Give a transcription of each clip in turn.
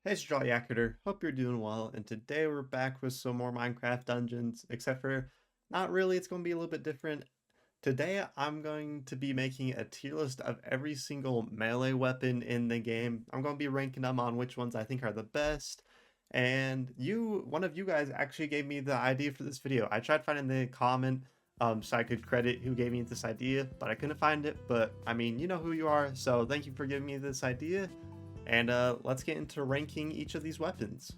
Hey, it's Jolly Hope you're doing well, and today we're back with some more Minecraft Dungeons, except for not really, it's going to be a little bit different. Today I'm going to be making a tier list of every single melee weapon in the game. I'm going to be ranking them on which ones I think are the best, and one of you guys actually gave me the idea for this video. I tried finding the comment so I could credit who gave me this idea, but I couldn't find it, but I mean, you know who you are, so thank you for giving me this idea. And let's get into ranking each of these weapons.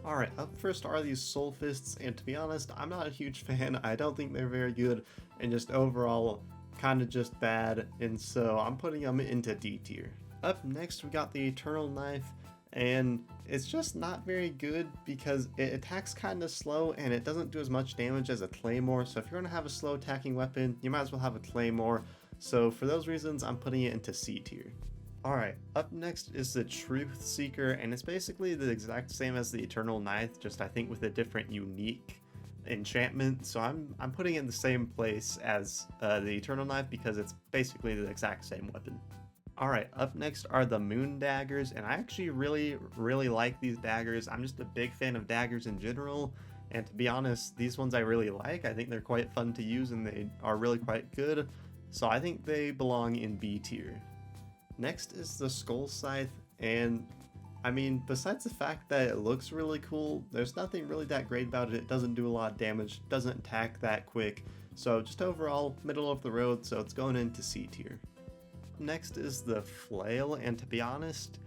Alright, up first are these Soul Fists, and to be honest, I'm not a huge fan. I don't think they're very good, and just overall, kind of just bad, and so I'm putting them into D tier. Up next, we got the Eternal Knife, and it's just not very good because it attacks kind of slow, and it doesn't do as much damage as a Claymore, so if you're going to have a slow attacking weapon, you might as well have a Claymore. So for those reasons, I'm putting it into C tier. Alright, up next is the Truth Seeker, and it's basically the exact same as the Eternal Knife, just I think with a different unique enchantment, so I'm putting it in the same place as the Eternal Knife because it's basically the exact same weapon. Alright, up next are the Moon Daggers, and I actually really like these daggers. I'm just a big fan of daggers in general, and to be honest, these ones I really like. I think they're quite fun to use and they are really quite good, so I think they belong in B tier. Next is the Skull Scythe, and I mean, besides the fact that it looks really cool, there's nothing really that great about it. It doesn't do a lot of damage, doesn't attack that quick, so just overall, middle of the road, so it's going into C tier. Next is the Flail, and to be honest,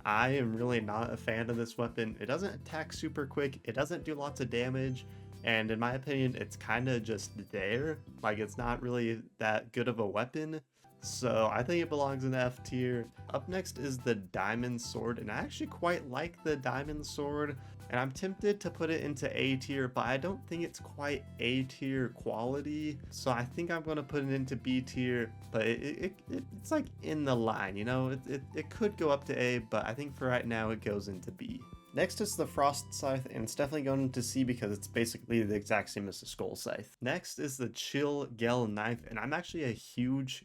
I am really not a fan of this weapon. It doesn't attack super quick, it doesn't do lots of damage, and in my opinion, it's kind of just there. Like, it's not really that good of a weapon. So I think it belongs in F tier. Up next is the Diamond Sword, and I actually quite like the Diamond Sword, and I'm tempted to put it into A tier, but I don't think it's quite A tier quality, so I think I'm going to put it into B tier, but it's like in the line, you know, it could go up to A, but I think for right now it goes into B. Next is the Frost Scythe, and it's definitely going into C because it's basically the exact same as the Skull Scythe. Next is the Chill Gel Knife, and I'm actually a huge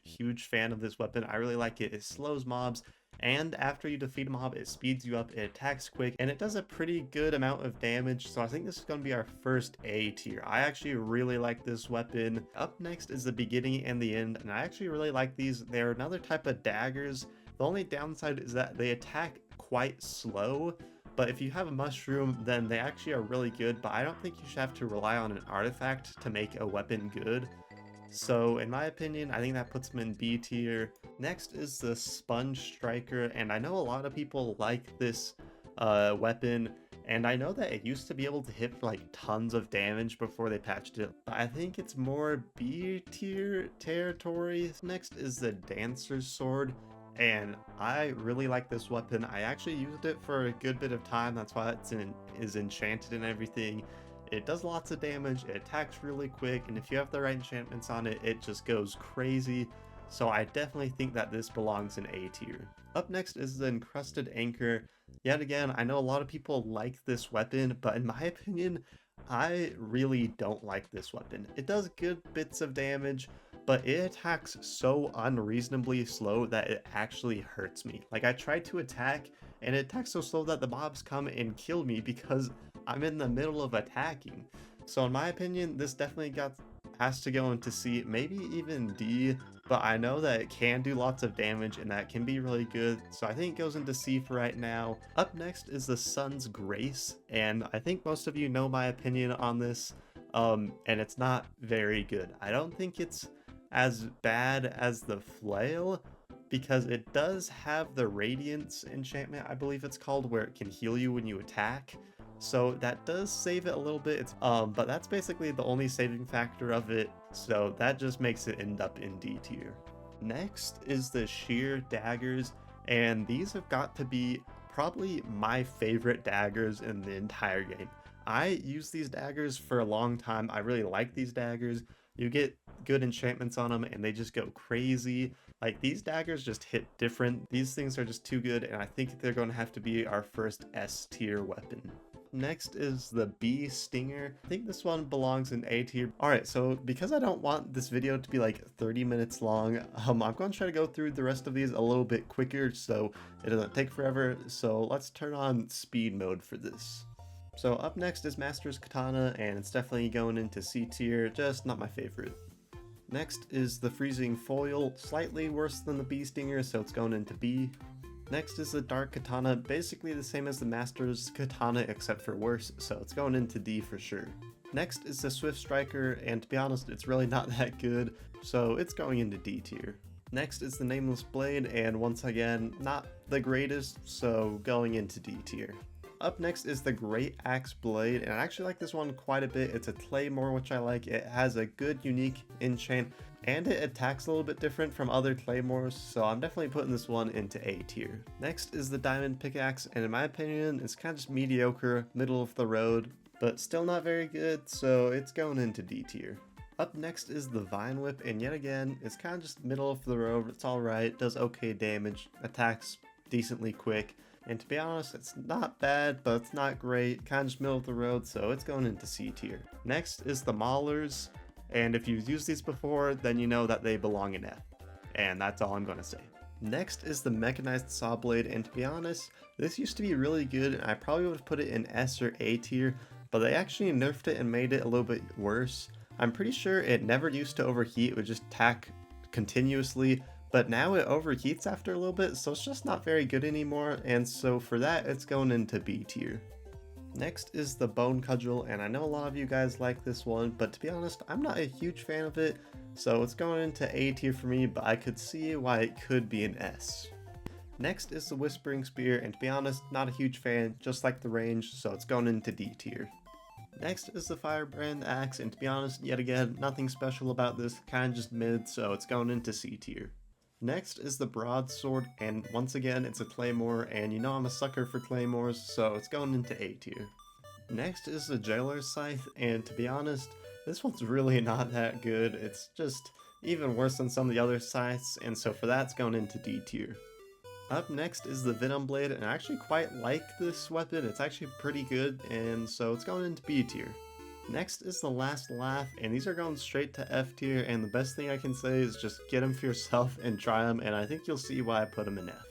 fan of this weapon. I really like it. It slows mobs, and after you defeat a mob, it speeds you up, it attacks quick, and it does a pretty good amount of damage, so I think this is going to be our first A tier. I actually really like this weapon. Up next is the Beginning and the End, and I actually really like these. They're another type of daggers. The only downside is that they attack quite slow, but if you have a mushroom, then they actually are really good, but I don't think you should have to rely on an artifact to make a weapon good. So in my opinion, I think that puts them in B tier. Next is the Sponge Striker, and I know a lot of people like this weapon, and I know that it used to be able to hit for like tons of damage before they patched it, but I think it's more B tier territory. Next is the Dancer's Sword, and I really like this weapon. I actually used it for a good bit of time, that's why is enchanted and everything. It does lots of damage, it attacks really quick, and if you have the right enchantments on it, it just goes crazy. So I definitely think that this belongs in A tier. Up next is the Encrusted Anchor. Yet again, I know a lot of people like this weapon, but in my opinion, I really don't like this weapon. It does good bits of damage, but it attacks so unreasonably slow that it actually hurts me. Like, I tried to attack, and it attacks so slow that the mobs come and kill me because I'm in the middle of attacking. So in my opinion, this definitely has to go into C, maybe even D, but I know that it can do lots of damage and that can be really good, so I think it goes into C for right now. Up next is the Sun's Grace, and I think most of you know my opinion on this, and it's not very good. I don't think it's as bad as the Flail, because it does have the Radiance enchantment, I believe it's called, where it can heal you when you attack. So that does save it a little bit, but that's basically the only saving factor of it, so that just makes it end up in D tier. Next is the Sheer Daggers, and these have got to be probably my favorite daggers in the entire game. I use these daggers for a long time. I really like these daggers. You get good enchantments on them and they just go crazy. Like, these daggers just hit different. These things are just too good, and I think they're going to have to be our first S tier weapon. next is the Bee Stinger. I think this one belongs in A tier. Alright, so because I don't want this video to be like 30 minutes long, I'm going to try to go through the rest of these a little bit quicker so it doesn't take forever. So let's turn on speed mode for this. So up next is Master's Katana, and it's definitely going into C tier, just not my favorite. Next is the Freezing Foil, slightly worse than the Bee Stinger, so it's going into B. Next is the Dark Katana, basically the same as the Master's Katana except for worse, so it's going into D for sure. Next is the Swift Striker, and to be honest, it's really not that good, so it's going into D tier. Next is the Nameless Blade, and once again, not the greatest, so going into D tier. Up next is the Great Axe Blade, and I actually like this one quite a bit. It's a Claymore, which I like. It has a good unique enchant, and it attacks a little bit different from other Claymores, so I'm definitely putting this one into A tier. Next is the Diamond Pickaxe, and in my opinion, it's kind of just mediocre, middle of the road, but still not very good, so it's going into D tier. Up next is the Vine Whip, and yet again, it's kind of just middle of the road. It's alright, does okay damage, attacks decently quick. And to be honest, it's not bad, but it's not great, kind of just middle of the road, so it's going into C tier. Next is the Maulers, and if you've used these before, then you know that they belong in F. And that's all I'm going to say. Next is the Mechanized Saw Blade, and to be honest, this used to be really good, and I probably would have put it in S or A tier, but they actually nerfed it and made it a little bit worse. I'm pretty sure it never used to overheat, it would just tack continuously, but now it overheats after a little bit, so it's just not very good anymore, and so for that, it's going into B tier. Next is the Bone Cudgel, and I know a lot of you guys like this one, but to be honest, I'm not a huge fan of it, so it's going into A tier for me, but I could see why it could be an S. Next is the Whispering Spear, and to be honest, not a huge fan, just like the range, so it's going into D tier. Next is the Firebrand Axe, and to be honest, yet again, nothing special about this, kind of just mid, so it's going into C tier. Next is the Broadsword, and once again, it's a Claymore, and you know I'm a sucker for Claymores, so it's going into A tier. Next is the Jailer's Scythe, and to be honest, this one's really not that good. It's just even worse than some of the other scythes, and so for that, it's going into D tier. Up next is the Venom Blade, and I actually quite like this weapon. It's actually pretty good, and so it's going into B tier. Next is the Last Laugh, and these are going straight to F tier, and the best thing I can say is just get them for yourself and try them, and I think you'll see why I put them in F.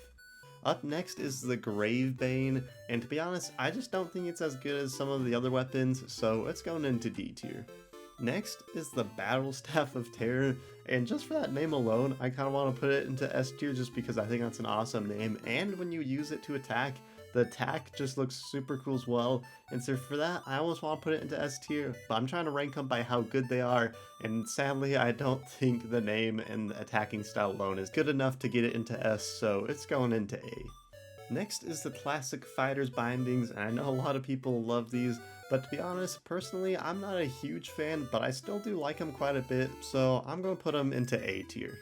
Up next is the Gravebane, and to be honest, I just don't think it's as good as some of the other weapons, so it's going into D tier. Next is the Battle Staff of Terror, and just for that name alone, I kind of want to put it into S tier just because I think that's an awesome name, and when you use it to attack, the attack just looks super cool as well, and so for that, I almost want to put it into S tier, but I'm trying to rank them by how good they are, and sadly, I don't think the name and the attacking style alone is good enough to get it into S, so it's going into A. Next is the Classic Fighters Bindings, and I know a lot of people love these, but to be honest, personally, I'm not a huge fan, but I still do like them quite a bit, so I'm going to put them into A tier.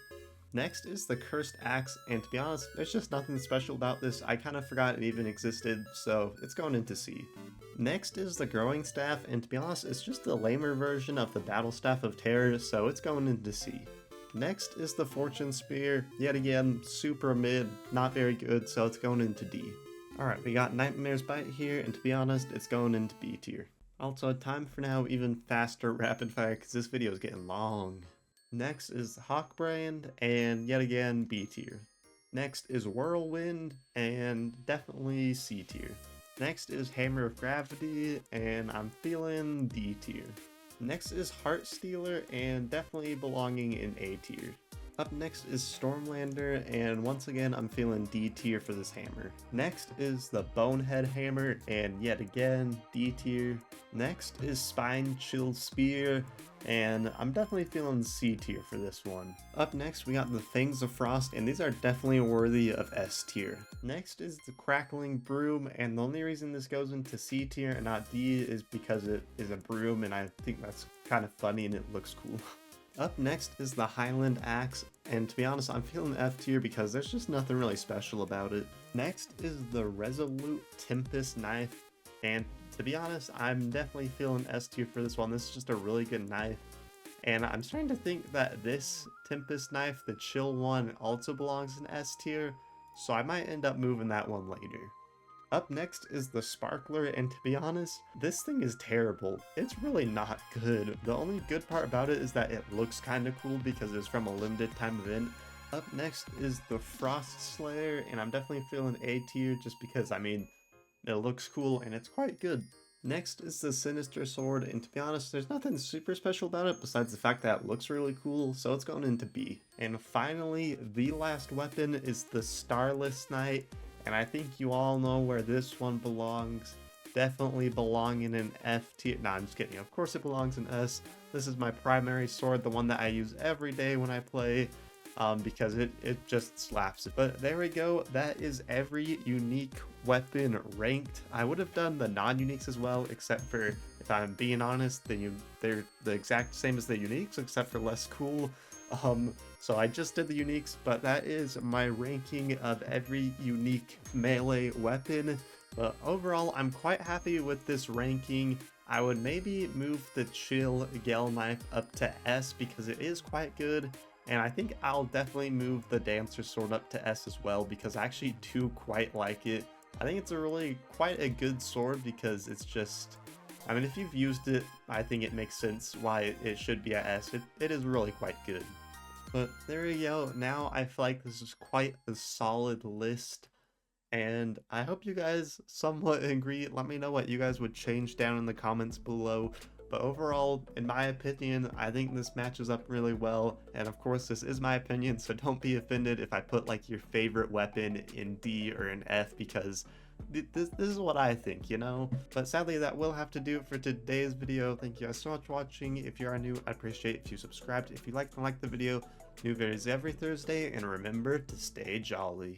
Next is the Cursed Axe, and to be honest, there's just nothing special about this. I kind of forgot it even existed, so it's going into C. Next is the Growing Staff, and to be honest, it's just the lamer version of the Battle Staff of Terror, so it's going into C. Next is the Fortune Spear, yet again, super mid, not very good, so it's going into D. Alright, we got Nightmare's Bite here, and to be honest, it's going into B tier. Also, time for now even faster rapid fire, because this video is getting long. Next is Hawkbrand, and yet again, B tier. Next is Whirlwind, and definitely C tier. Next is Hammer of Gravity, and I'm feeling D tier. Next is Heartstealer, and definitely belonging in A tier. Up next is Stormlander, and once again, I'm feeling D tier for this hammer. Next is the Bonehead Hammer, and yet again, D tier. Next is Spine Chill Spear, and I'm definitely feeling C tier for this one. Up next, we got the Fangs of Frost, and these are definitely worthy of S tier. Next is the Crackling Broom, and the only reason this goes into C tier and not D is because it is a broom, and I think that's kind of funny and it looks cool. Up next is the Highland Axe, and to be honest, I'm feeling F tier because there's just nothing really special about it. Next is the Resolute Tempest Knife, and to be honest, I'm definitely feeling S tier for this one. This is just a really good knife, and I'm starting to think that this Tempest Knife, the chill one, also belongs in S tier, so I might end up moving that one later. Up next is the Sparkler, and to be honest, this thing is terrible. It's really not good. The only good part about it is that it looks kinda cool because it's from a limited time event. Up next is the Frost Slayer, and I'm definitely feeling A tier just because, I mean, it looks cool and it's quite good. Next is the Sinister Sword, and to be honest, there's nothing super special about it besides the fact that it looks really cool, so it's going into B. And finally, the last weapon is the Starless Knight, and I think you all know where this one belongs. Definitely belong in an F tier. Nah, I'm just kidding. Of course it belongs in S. This is my primary sword, the one that I use every day when I play. Because it just slaps it. But there we go, that is every unique weapon ranked. I would have done the non-uniques as well, except for, if I'm being honest, they're the exact same as the uniques, except for less cool. So I just did the uniques, but that is my ranking of every unique melee weapon. But overall, I'm quite happy with this ranking. I would maybe move the Chill Gale Knife up to S because it is quite good. And I think I'll definitely move the Dancer Sword up to S as well because I actually do quite like it. I think it's a really quite a good sword because it's just, I mean, if you've used it, I think it makes sense why it should be at S. It is really quite good. But there we go. Now I feel like this is quite a solid list. And I hope you guys somewhat agree. Let me know what you guys would change down in the comments below. But overall, in my opinion, I think this matches up really well. And of course, this is my opinion, so don't be offended if I put like your favorite weapon in D or in F because this is what I think, you know? But sadly, that will have to do it for today's video. Thank you guys so much for watching. If you are new, I'd appreciate if you subscribed. If you liked and liked the video, new videos every Thursday. And remember to stay jolly.